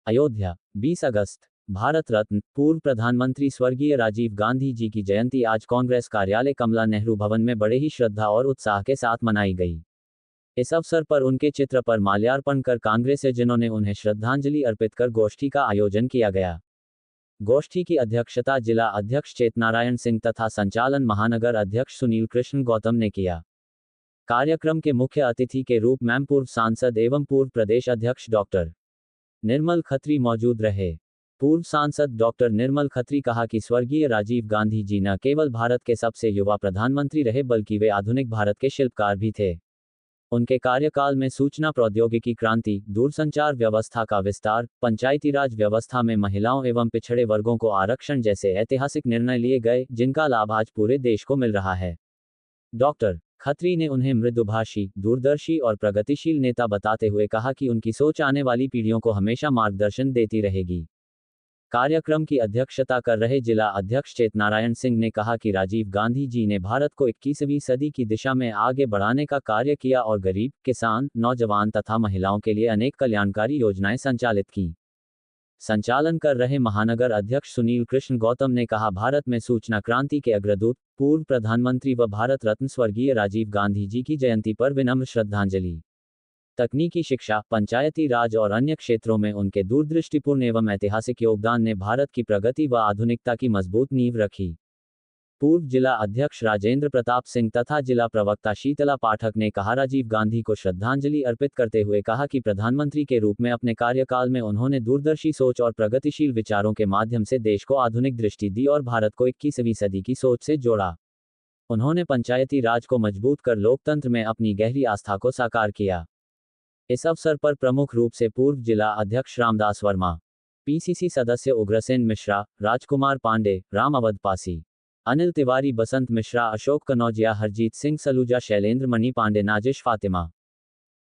अयोध्या 20 अगस्त। भारत रत्न पूर्व प्रधानमंत्री स्वर्गीय राजीव गांधी जी की जयंती आज कांग्रेस कार्यालय कमला नेहरू भवन में बड़े ही श्रद्धा और उत्साह के साथ मनाई गई। इस अवसर पर उनके चित्र पर माल्यार्पण कर कांग्रेसीजनों ने उन्हें श्रद्धांजलि अर्पित कर गोष्ठी का आयोजन किया गया। गोष्ठी की अध्यक्षता जिला अध्यक्ष चेतनारायण सिंह तथा संचालन महानगर अध्यक्ष सुनील कृष्ण गौतम ने किया। कार्यक्रम के मुख्य अतिथि के रूप में पूर्व सांसद एवं पूर्व प्रदेश अध्यक्ष डॉक्टर निर्मल खत्री मौजूद रहे। पूर्व सांसद डॉक्टर निर्मल खत्री कहा कि स्वर्गीय राजीव गांधी जी न केवल भारत के सबसे युवा प्रधानमंत्री रहे बल्कि वे आधुनिक भारत के शिल्पकार भी थे। उनके कार्यकाल में सूचना प्रौद्योगिकी क्रांति, दूरसंचार व्यवस्था का विस्तार, पंचायती राज व्यवस्था में महिलाओं एवं पिछड़े वर्गों को आरक्षण जैसे ऐतिहासिक निर्णय लिए गए जिनका लाभ आज पूरे देश को मिल रहा है। डॉक्टर खत्री ने उन्हें मृदुभाषी, दूरदर्शी और प्रगतिशील नेता बताते हुए कहा कि उनकी सोच आने वाली पीढ़ियों को हमेशा मार्गदर्शन देती रहेगी। कार्यक्रम की अध्यक्षता कर रहे जिला अध्यक्ष चेतनारायण सिंह ने कहा कि राजीव गांधी जी ने भारत को 21वीं सदी की दिशा में आगे बढ़ाने का कार्य किया और गरीब, किसान, नौजवान तथा महिलाओं के लिए अनेक कल्याणकारी योजनाएं संचालित की। संचालन कर रहे महानगर अध्यक्ष सुनील कृष्ण गौतम ने कहा, भारत में सूचना क्रांति के अग्रदूत, पूर्व प्रधानमंत्री व भारत रत्न स्वर्गीय राजीव गांधी जी की जयंती पर विनम्र श्रद्धांजलि। तकनीकी शिक्षा, पंचायती राज और अन्य क्षेत्रों में उनके दूरदृष्टिपूर्ण एवं ऐतिहासिक योगदान ने भारत की प्रगति व आधुनिकता की मजबूत नींव रखी। पूर्व जिला अध्यक्ष राजेंद्र प्रताप सिंह तथा जिला प्रवक्ता शीतला पाठक ने कहा, राजीव गांधी को श्रद्धांजलि अर्पित करते हुए कहा कि प्रधानमंत्री के रूप में अपने कार्यकाल में उन्होंने दूरदर्शी सोच और प्रगतिशील विचारों के माध्यम से देश को आधुनिक दृष्टि दी और भारत को 21वीं सदी की सोच से जोड़ा। उन्होंने पंचायती राज को मजबूत कर लोकतंत्र में अपनी गहरी आस्था को साकार किया। इस अवसर पर प्रमुख रूप से पूर्व जिला अध्यक्ष रामदास वर्मा, पीसीसी सदस्य उग्रसेन मिश्रा, राजकुमार पांडे, राम अवध पासी, अनिल तिवारी, बसंत मिश्रा, अशोक कनौजिया, हरजीत सिंह सलूजा, शैलेंद्र मणि पांडे, नाजिश फातिमा,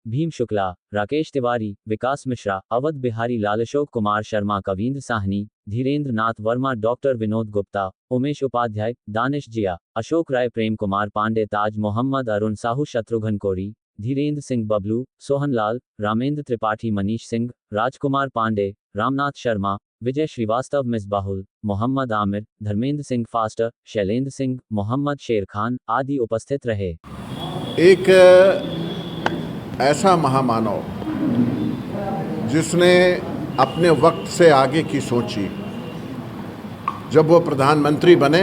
भीम शुक्ला, राकेश तिवारी, विकास मिश्रा, अवध बिहारी लाल, अशोक कुमार शर्मा, कवींद्र साहनी, धीरेन्द्र नाथ वर्मा, डॉक्टर विनोद गुप्ता, उमेश उपाध्याय, दानिश जिया, अशोक राय, प्रेम कुमार पांडे, ताज मोहम्मद, अरुण साहू, शत्रुघ्न कोरी, धीरेन्द्र सिंह बबलू, सोहन लाल, रामेंद्र त्रिपाठी, मनीष सिंह, राजकुमार पांडे, रामनाथ शर्मा, विजय श्रीवास्तव, मिसबाहुल, मोहम्मद आमिर, धर्मेंद्र सिंह फास्टर, शैलेंद्र सिंह, मोहम्मद शेर खान आदि उपस्थित रहे। एक ऐसा महामानव जिसने अपने वक्त से आगे की सोची। जब वो प्रधानमंत्री बने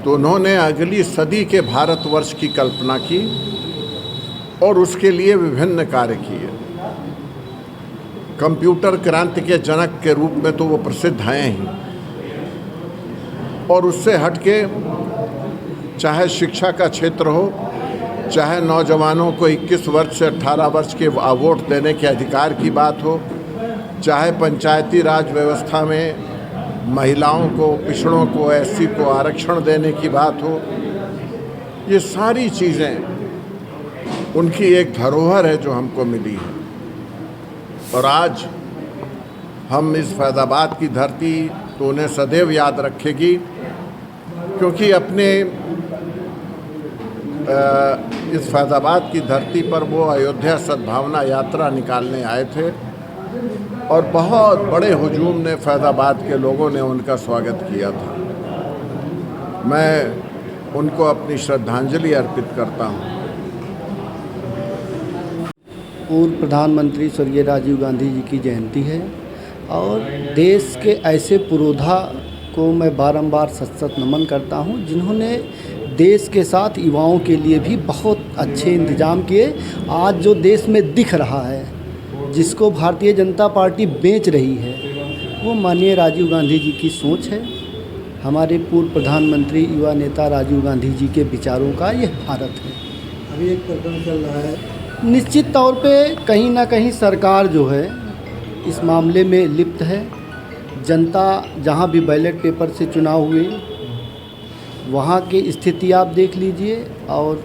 तो उन्होंने अगली सदी के भारतवर्ष की कल्पना की और उसके लिए विभिन्न कार्य किए। कंप्यूटर क्रांति के जनक के रूप में तो वो प्रसिद्ध हैं ही, और उससे हटके चाहे शिक्षा का क्षेत्र हो, चाहे नौजवानों को 21 वर्ष से 18 वर्ष के वोट देने के अधिकार की बात हो, चाहे पंचायती राज व्यवस्था में महिलाओं को, पिछड़ों को, एससी को आरक्षण देने की बात हो, ये सारी चीज़ें उनकी एक धरोहर है जो हमको मिली है। और आज हम इस फैज़ाबाद की धरती तो उन्हें सदैव याद रखेगी, क्योंकि अपने इस फैज़ाबाद की धरती पर वो अयोध्या सद्भावना यात्रा निकालने आए थे और बहुत बड़े हुजूम ने फैज़ाबाद के लोगों ने उनका स्वागत किया था। मैं उनको अपनी श्रद्धांजलि अर्पित करता हूँ। पूर्व प्रधानमंत्री स्वर्गीय राजीव गांधी जी की जयंती है और देश के ऐसे पुरोधा को मैं बारंबार सत नमन करता हूं जिन्होंने देश के साथ युवाओं के लिए भी बहुत अच्छे इंतजाम किए। आज जो देश में दिख रहा है, जिसको भारतीय जनता पार्टी बेच रही है, वो माननीय राजीव गांधी जी की सोच है। हमारे पूर्व प्रधानमंत्री युवा नेता राजीव गांधी जी के विचारों का यह भारत है। अभी एक प्रकरण चल रहा है, निश्चित तौर पे कहीं ना कहीं सरकार जो है इस मामले में लिप्त है। जनता जहां भी बैलेट पेपर से चुनाव हुए वहां की स्थिति आप देख लीजिए और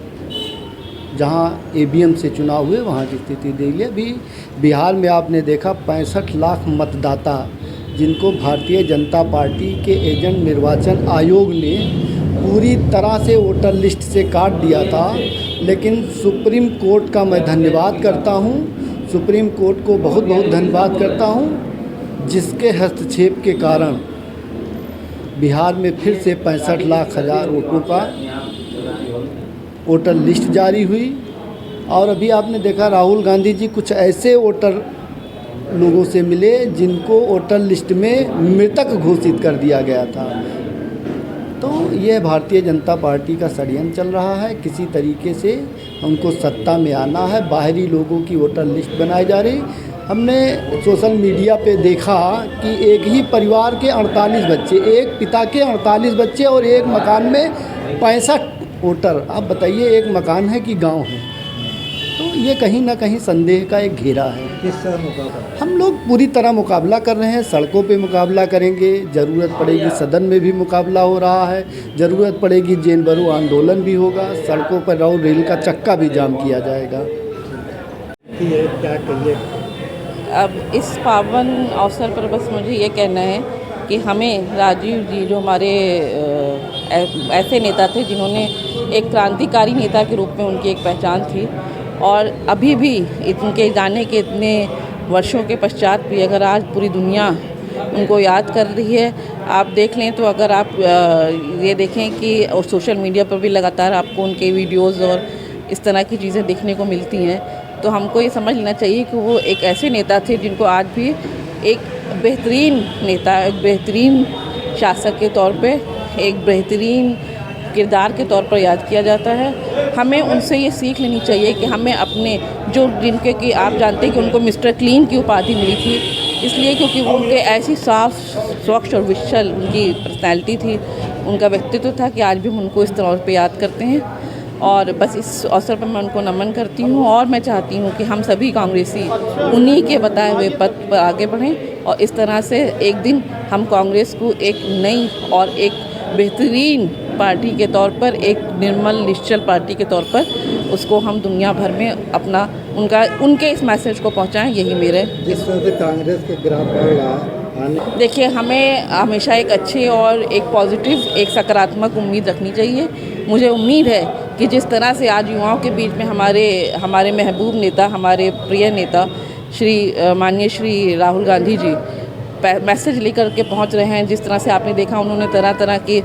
जहां ईवीएम से चुनाव हुए वहां की स्थिति देख लीजिए। अभी बिहार में आपने देखा 65 लाख मतदाता जिनको भारतीय जनता पार्टी के एजेंट निर्वाचन आयोग ने पूरी तरह से वोटर लिस्ट से काट दिया था। लेकिन सुप्रीम कोर्ट का मैं धन्यवाद करता हूं, सुप्रीम कोर्ट को बहुत बहुत धन्यवाद करता हूं जिसके हस्तक्षेप के कारण बिहार में फिर से 65,00,000 वोटों का वोटर लिस्ट जारी हुई। और अभी आपने देखा राहुल गांधी जी कुछ ऐसे वोटर लोगों से मिले जिनको वोटर लिस्ट में मृतक घोषित कर दिया गया था। तो यह भारतीय जनता पार्टी का षड्यंत्र चल रहा है, किसी तरीके से उनको सत्ता में आना है, बाहरी लोगों की वोटर लिस्ट बनाई जा रही। हमने सोशल मीडिया पे देखा कि एक ही परिवार के 48 बच्चे, एक पिता के 48 बच्चे और एक मकान में 65 वोटर। आप बताइए एक मकान है कि गांव है? तो ये कहीं ना कहीं संदेह का एक घेरा है। किस तरह मुकाबला? हम लोग पूरी तरह मुकाबला कर रहे हैं, सड़कों पे मुकाबला करेंगे, ज़रूरत पड़ेगी सदन में भी मुकाबला हो रहा है, ज़रूरत पड़ेगी जेल भरो आंदोलन भी होगा, सड़कों पर रेल का चक्का भी जाम किया जाएगा। ये क्या कहिए? अब इस पावन अवसर पर बस मुझे ये कहना है कि हमें राजीव जी जो हमारे ऐसे नेता थे जिन्होंने एक क्रांतिकारी नेता के रूप में उनकी एक पहचान थी, और अभी भी इनके जाने के इतने वर्षों के पश्चात भी अगर आज पूरी दुनिया उनको याद कर रही है। आप देख लें तो अगर आप ये देखें कि और सोशल मीडिया पर भी लगातार आपको उनके वीडियोज़ और इस तरह की चीज़ें देखने को मिलती हैं, तो हमको ये समझ लेना चाहिए कि वो एक ऐसे नेता थे जिनको आज भी एक बेहतरीन नेता, एक बेहतरीन शासक के तौर पे, एक बेहतरीन किरदार के तौर पर याद किया जाता है। हमें उनसे ये सीख लेनी चाहिए कि हमें अपने जो जिनके कि आप जानते हैं कि उनको मिस्टर क्लीन की उपाधि मिली थी इसलिए क्योंकि वो उनके ऐसी साफ स्वच्छ और विशाल उनकी पर्सनैलिटी थी, उनका व्यक्तित्व था कि आज भी हम उनको इस तौर पे याद करते हैं। और बस इस अवसर पर मैं उनको नमन करती हूँ और मैं चाहती हूँ कि हम सभी कांग्रेसी उन्हीं के बताए हुए पथ पर आगे बढ़ें और इस तरह से एक दिन हम कांग्रेस को एक नई और एक बेहतरीन पार्टी के तौर पर, एक निर्मल निश्चल पार्टी के तौर पर उसको हम दुनिया भर में अपना उनके इस मैसेज को पहुंचाएं। यही मेरे जिस तरह से कांग्रेस के ग्राफ बढ़ रहा है, देखिए हमें हमेशा एक अच्छे और एक पॉजिटिव, एक सकारात्मक उम्मीद रखनी चाहिए। मुझे उम्मीद है कि जिस तरह से आज युवाओं के बीच में हमारे महबूब नेता, हमारे प्रिय नेता माननीय श्री राहुल गांधी जी मैसेज लेकर के पहुंच रहे हैं, जिस तरह से आपने देखा उन्होंने तरह तरह की,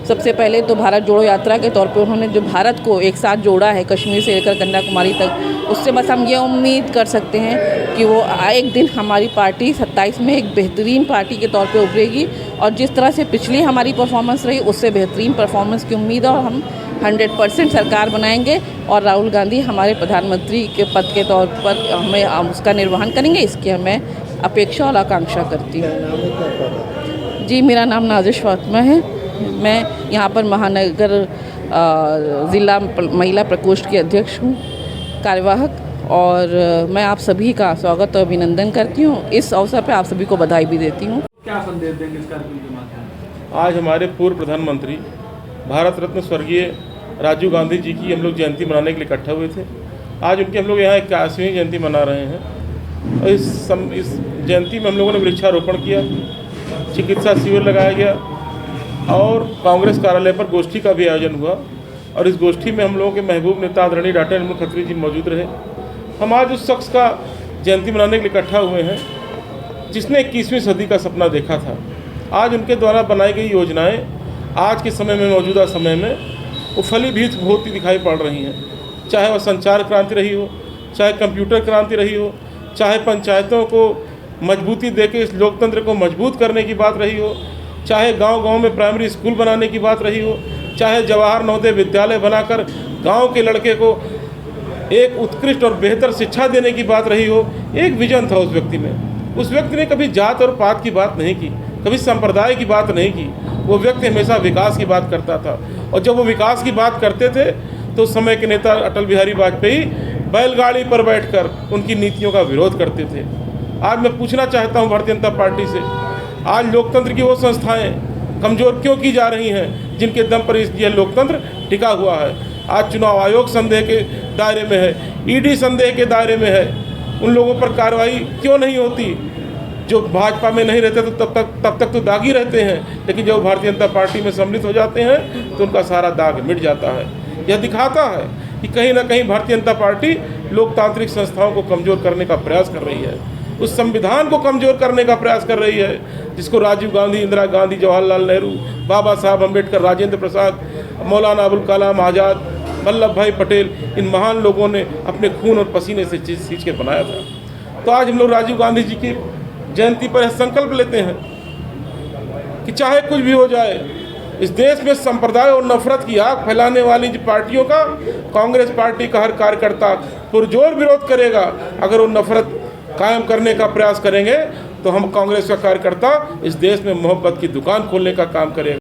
सबसे पहले तो भारत जोड़ो यात्रा के तौर पे उन्होंने जो भारत को एक साथ जोड़ा है कश्मीर से लेकर कन्याकुमारी तक, उससे बस हम ये उम्मीद कर सकते हैं कि वो एक दिन हमारी पार्टी 27 में एक बेहतरीन पार्टी के तौर पे उभरेगी और जिस तरह से पिछली हमारी परफॉर्मेंस रही उससे बेहतरीन परफॉर्मेंस की उम्मीद है और हम 100% सरकार बनाएंगे और राहुल गांधी हमारे प्रधानमंत्री के पद के तौर पर हम उसका निर्वहन करेंगे, इसकी हमें अपेक्षा और आकांक्षा करती हूँ। जी, मेरा नाम नाज़िश फातिमा है। मैं यहाँ पर महानगर ज़िला महिला प्रकोष्ठ की अध्यक्ष हूँ, कार्यवाहक, और मैं आप सभी का स्वागत और अभिनंदन करती हूँ। इस अवसर पे आप सभी को बधाई भी देती हूँ। क्या संदेश देंगे इस कार्यक्रम के माध्यम? आज हमारे पूर्व प्रधानमंत्री भारत रत्न स्वर्गीय राजीव गांधी जी की हम लोग जयंती मनाने के लिए इकट्ठा हुए थे। आज उनकी हम लोग यहाँ 81वीं जयंती मना रहे हैं और इस जयंती में हम लोगों ने वृक्षारोपण किया, चिकित्सा शिविर लगाया गया और कांग्रेस कार्यालय पर गोष्ठी का भी आयोजन हुआ और इस गोष्ठी में हम लोगों के महबूब नेता आदरणीय डॉक्टर निर्मल खत्री जी मौजूद रहे। हम आज उस शख्स का जयंती मनाने के लिए इकट्ठा हुए हैं जिसने 21वीं सदी का सपना देखा था। आज उनके द्वारा बनाई गई योजनाएं आज के समय में, मौजूदा समय में वो फलीभूत होती दिखाई पड़ रही हैं। चाहे वह संचार क्रांति रही हो, चाहे कंप्यूटर क्रांति रही हो, चाहे पंचायतों को मजबूती देके इस लोकतंत्र को मजबूत करने की बात रही हो, चाहे गांव-गांव में प्राइमरी स्कूल बनाने की बात रही हो, चाहे जवाहर नवोदय विद्यालय बनाकर गांव के लड़के को एक उत्कृष्ट और बेहतर शिक्षा देने की बात रही हो। एक विजन था उस व्यक्ति में। उस व्यक्ति ने कभी जात और पात की बात नहीं की, कभी संप्रदाय की बात नहीं की। वो व्यक्ति हमेशा विकास की बात करता था और जब वो विकास की बात करते थे तो उस समय के नेता अटल बिहारी वाजपेयी बैलगाड़ी पर बैठकर उनकी नीतियों का विरोध करते थे। आज मैं पूछना चाहता हूँ भारतीय जनता पार्टी से, आज लोकतंत्र की वो संस्थाएं कमज़ोर क्यों की जा रही हैं जिनके दम पर यह लोकतंत्र टिका हुआ है? आज चुनाव आयोग संदेह के दायरे में है, ईडी संदेह के दायरे में है। उन लोगों पर कार्रवाई क्यों नहीं होती? जो भाजपा में नहीं रहते तो तब तक तो दागी रहते हैं, लेकिन जब भारतीय जनता पार्टी में सम्मिलित हो जाते हैं तो उनका सारा दाग मिट जाता है। यह दिखाता है कि कहीं ना कहीं भारतीय जनता पार्टी लोकतांत्रिक संस्थाओं को कमज़ोर करने का प्रयास कर रही है। उस संविधान को कमज़ोर करने का प्रयास कर रही है, जिसको राजीव गांधी, इंदिरा गांधी, जवाहरलाल नेहरू, बाबा साहब अम्बेडकर, राजेंद्र प्रसाद, मौलाना अबुल कलाम आज़ाद, वल्लभ भाई पटेल, इन महान लोगों ने अपने खून और पसीने से सींच के बनाया था। तो आज हम लोग राजीव गांधी जी की जयंती पर संकल्प लेते हैं कि चाहे कुछ भी हो जाए, इस देश में संप्रदाय और नफरत की आग फैलाने वाली जो पार्टियों का, कांग्रेस पार्टी का हर कार्यकर्ता पुरजोर विरोध करेगा। अगर वो नफरत कायम करने का प्रयास करेंगे तो हम कांग्रेस का कार्यकर्ता इस देश में मोहब्बत की दुकान खोलने का काम करेंगे।